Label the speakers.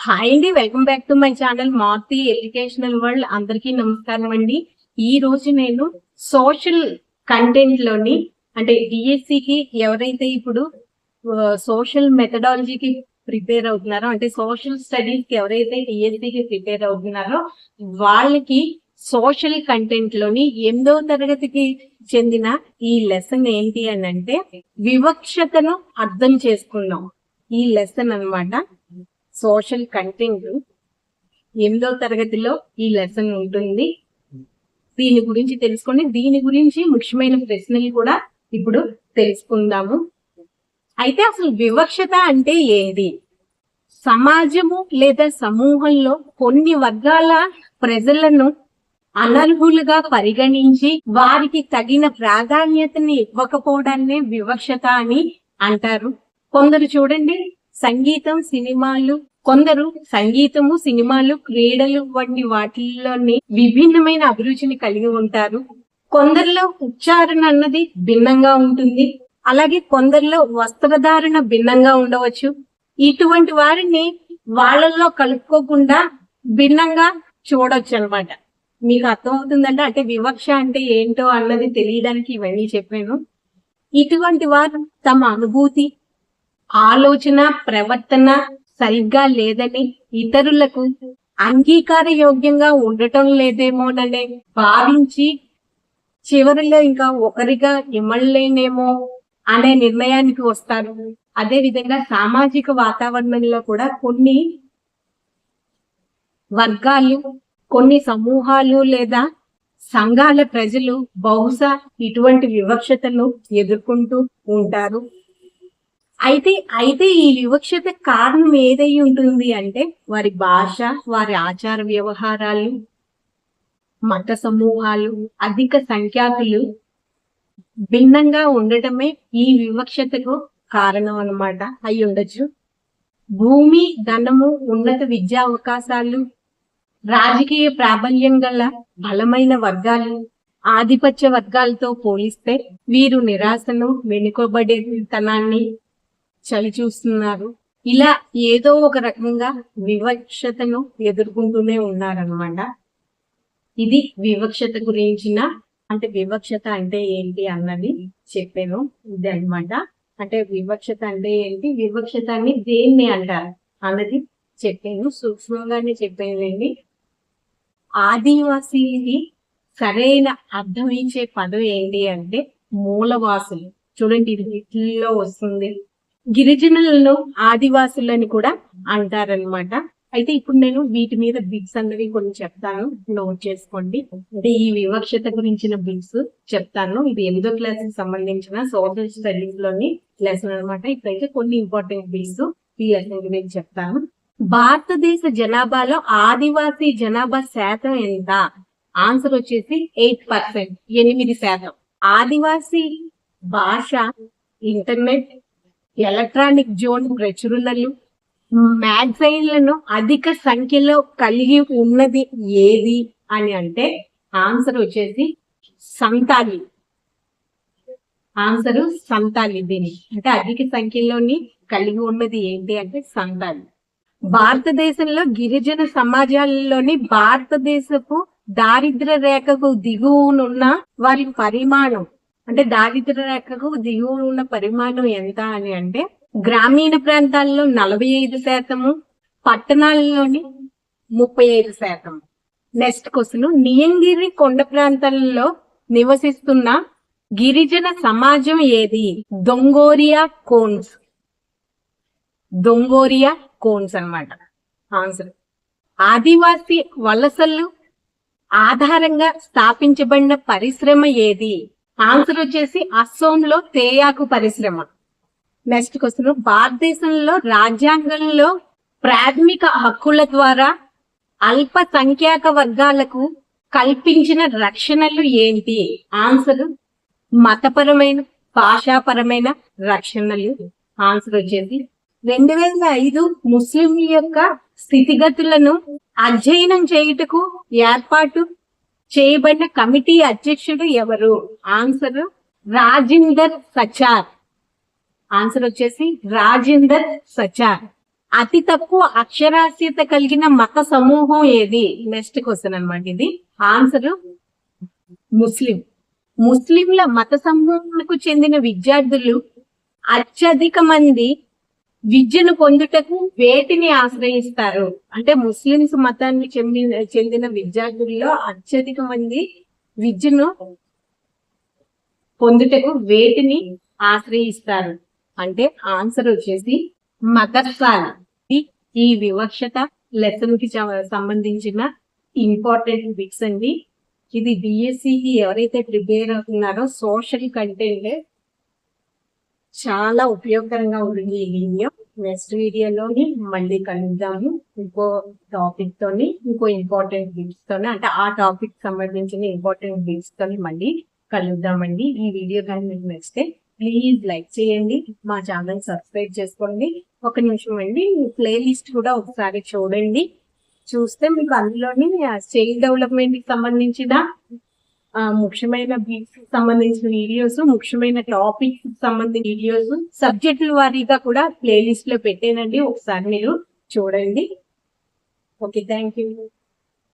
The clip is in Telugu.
Speaker 1: హాయ్ అండి, welcome back to my channel Maruti educational world. అందరికీ నమస్కారం అండి. ఈ రోజు నేను సోషల్ కంటెంట్ లోని అంటే డిఎస్సికి ఎవరైతే ఇప్పుడు సోషల్ మెథడాలజీకి ప్రిపేర్ అవుతున్నారో, అంటే సోషల్ స్టడీస్ కి ఎవరైతే డిఎస్సికి ప్రిపేర్ అవుతున్నారో వాళ్ళకి సోషల్ కంటెంట్ లోని 8వ తరగతికి చెందిన ఈ లెసన్ ఏంటి అని అంటే వివక్షతను అర్థం చేసుకున్నాం. ఈ లెసన్ అన్నమాట. సోషల్ కంటెంట్ 8వ తరగతిలో ఈ లెసన్ ఉంటుంది. దీని గురించి తెలుసుకొని దీని గురించి ముఖ్యమైన ప్రశ్నలు కూడా ఇప్పుడు తెలుసుకుందాము. అయితే అసలు వివక్షత అంటే ఏది? సమాజము లేదా సమూహంలో కొన్ని వర్గాల ప్రజలను అనర్హులుగా పరిగణించి వారికి తగిన ప్రాధాన్యతని ఇవ్వకపోవడాన్ని వివక్షత అని అంటారు. కొందరు చూడండి, సంగీతం, సినిమాలు, కొందరు సంగీతము, సినిమాలు, క్రీడలు వంటి వాటిల్లోని విభిన్నమైన అభిరుచిని కలిగి ఉంటారు. కొందరిలో ఉచ్చారణ అన్నది భిన్నంగా ఉంటుంది. అలాగే కొందరిలో వస్త్రధారణ భిన్నంగా ఉండవచ్చు. ఇటువంటి వారిని వాళ్ళల్లో కలుపుకోకుండా భిన్నంగా చూడొచ్చు అనమాట. మీకు అర్థమవుతుందంటే అంటే వివక్ష అంటే ఏంటో అన్నది తెలియడానికి ఇవన్నీ చెప్పాను. ఇటువంటి వారు తమ అనుభూతి, ఆలోచన, ప్రవర్తన సరిగ్గా లేదని, ఇతరులకు అంగీకార యోగ్యంగా ఉండటం లేదేమోననే భావించి చివరిలో ఇంకా ఒకరిగా ఇమ్మలేనేమో అనే నిర్ణయానికి వస్తారు. అదే విధంగా సామాజిక వాతావరణంలో కూడా కొన్ని వర్గాలు, కొన్ని సమూహాలు లేదా సంఘాల ప్రజలు బహుశా ఇటువంటి వివక్షతను ఎదుర్కొంటూ ఉంటారు. అయితే ఈ వివక్షత కారణం ఏదై ఉంటుంది అంటే వారి భాష, వారి ఆచార వ్యవహారాలు, మత సమూహాలు, అధిక సంఖ్యాకులు భిన్నంగా ఉండటమే ఈ వివక్షతకు కారణం అన్నమాట. అయి ఉండొచ్చు. భూమి, ధనము, ఉన్నత విద్యా అవకాశాలు, రాజకీయ ప్రాబల్యం గల బలమైన వర్గాలు ఆధిపత్య వర్గాలతో పోలిస్తే వీరు నిరాశను, వెనుకబడేతనాన్ని చలి చూస్తున్నారు. ఇలా ఏదో ఒక రకంగా వివక్షతను ఎదుర్కొంటూనే ఉన్నారనమాట. ఇది వివక్షత గురించిన అంటే వివక్షత అంటే ఏంటి అన్నది చెప్పాను. ఇది అనమాట. అంటే వివక్షత అంటే ఏంటి, వివక్షతని దేన్ని అంటారు అన్నది చెప్పాను. సూక్ష్మంగానే చెప్పానండి. ఆదివాసీకి సరైన అర్థమించే పదం ఏంటి అంటే మూలవాసులు. చూడండి, ఇది వీటిల్లో వస్తుంది. గిరిజనులను ఆదివాసులని కూడా అంటారనమాట. అయితే ఇప్పుడు నేను వీటి మీద బిట్స్ అన్నవి కొన్ని చెప్తాను, నోట్ చేసుకోండి. అంటే ఈ వివక్షత గురించిన బిట్స్ చెప్తాను. ఇది 8వ క్లాస్ కి సంబంధించిన సోషల్ స్టడీస్ లోని లెసన్ అనమాట. ఇప్పుడైతే కొన్ని ఇంపార్టెంట్ బిట్స్ ఈ లెసన్ గురించి చెప్తాను. భారతదేశ జనాభాలో ఆదివాసీ జనాభా శాతం ఎంత? ఆన్సర్ వచ్చేసి 8%, 8%. ఆదివాసీ భాష, ఇంటర్నెట్, ఎలక్ట్రానిక్ జోన్ ప్రచురణలు, మ్యాగజైన్లను అధిక సంఖ్యలో కలిగి ఉన్నది ఏది అని అంటే ఆన్సర్ వచ్చేసి సంతాలి. ఆన్సర్ సంతాలి. దీని అంటే అధిక సంఖ్యలోని కలిగి ఉన్నది ఏంటి అంటే సంతాలి. భారతదేశంలో గిరిజన సమాజాలలోని భారతదేశపు దారిద్ర్య రేఖకు దిగువనున్న వారి పరిమాణం, అంటే దారిద్ర్య రేఖకు దిగువనున్న పరిమాణం ఎంత అని అంటే గ్రామీణ ప్రాంతాల్లో 45%, పట్టణాల్లోని 35%. నెక్స్ట్ క్వశ్చన్, నియంగిరి కొండ ప్రాంతాలలో నివసిస్తున్న గిరిజన సమాజం ఏది? దొంగోరియా కోన్స్. దొంగోరియా కోన్స్ అన్నమాట ఆన్సర్. ఆదివాసీ వలసలు ఆధారంగా స్థాపించబడిన పరిశ్రమ ఏది? ఆన్సర్ వచ్చేసి అస్సోంలో తేయాకు పరిశ్రమ. నెక్స్ట్ క్వశ్చన్, భారతదేశంలో రాజ్యాంగంలో ప్రాథమిక హక్కుల ద్వారా అల్ప సంఖ్యాక వర్గాలకు కల్పించిన రక్షణలు ఏంటి? ఆన్సర్ మతపరమైన, భాషాపరమైన రక్షణలు. ఆన్సర్ వచ్చేసి 2005 ముస్లింల యొక్క స్థితిగతులను అధ్యయనం చేయుటకు ఏర్పాటు చేయబడిన కమిటీ అధ్యక్షుడు ఎవరు? ఆన్సర్ రాజిందర్ సచార్. ఆన్సర్ వచ్చేసి రాజిందర్ సచార్. అతి తక్కువ అక్షరాస్యత కలిగిన మత సమూహం ఏది? నెక్స్ట్ క్వశ్చన్ అన్నమాట ఇది. ఆన్సర్ ముస్లిం. ముస్లింల మత సమూహానికి చెందిన విద్యార్థులు అత్యధిక మంది విద్యను పొందుటకు వేటిని ఆశ్రయిస్తారు? అంటే ముస్లింస్ మతాన్ని చెందిన విద్యార్థుల్లో అత్యధిక మంది విద్యను పొందుటకు వేటిని ఆశ్రయిస్తారు అంటే ఆన్సర్ వచ్చేసి మదర్సాలు. ఈ వివక్షత లెసన్ కి సంబంధించిన ఇంపార్టెంట్ బిట్స్ అండి. ఇది డిఎస్సికి ఎవరైతే ప్రిపేర్ అవుతున్నారో సోషల్ కంటెంట్ చాలా ఉపయోగకరంగా ఉంటుంది ఈ వీడియో. నెక్స్ట్ వీడియోలోని మళ్ళీ కలుద్దాము ఇంకో టాపిక్ తోని, ఇంకో ఇంపార్టెంట్ బిట్స్ తోని, అంటే ఆ టాపిక్ సంబంధించిన ఇంపార్టెంట్ బిట్స్ తోని మళ్ళీ కలుద్దామండి. ఈ వీడియో కానీ మీకు నచ్చితే ప్లీజ్ లైక్ చేయండి, మా ఛానల్ సబ్స్క్రైబ్ చేసుకోండి. ఒక నిమిషం అండి, ప్లేలిస్ట్ కూడా ఒకసారి చూడండి. చూస్తే మీకు అందులోని చైల్డ్ డెవలప్మెంట్ కి సంబంధించిన ముఖ్యమైన బిట్స్ సంబంధించిన వీడియోస్, ముఖ్యమైన టాపిక్స్ సంబంధించిన వీడియోస్, సబ్జెక్టుల వారీగా కూడా ప్లేలిస్ట్ లో పెట్టానండి. ఒకసారి మీరు చూడండి. Okay, thank you.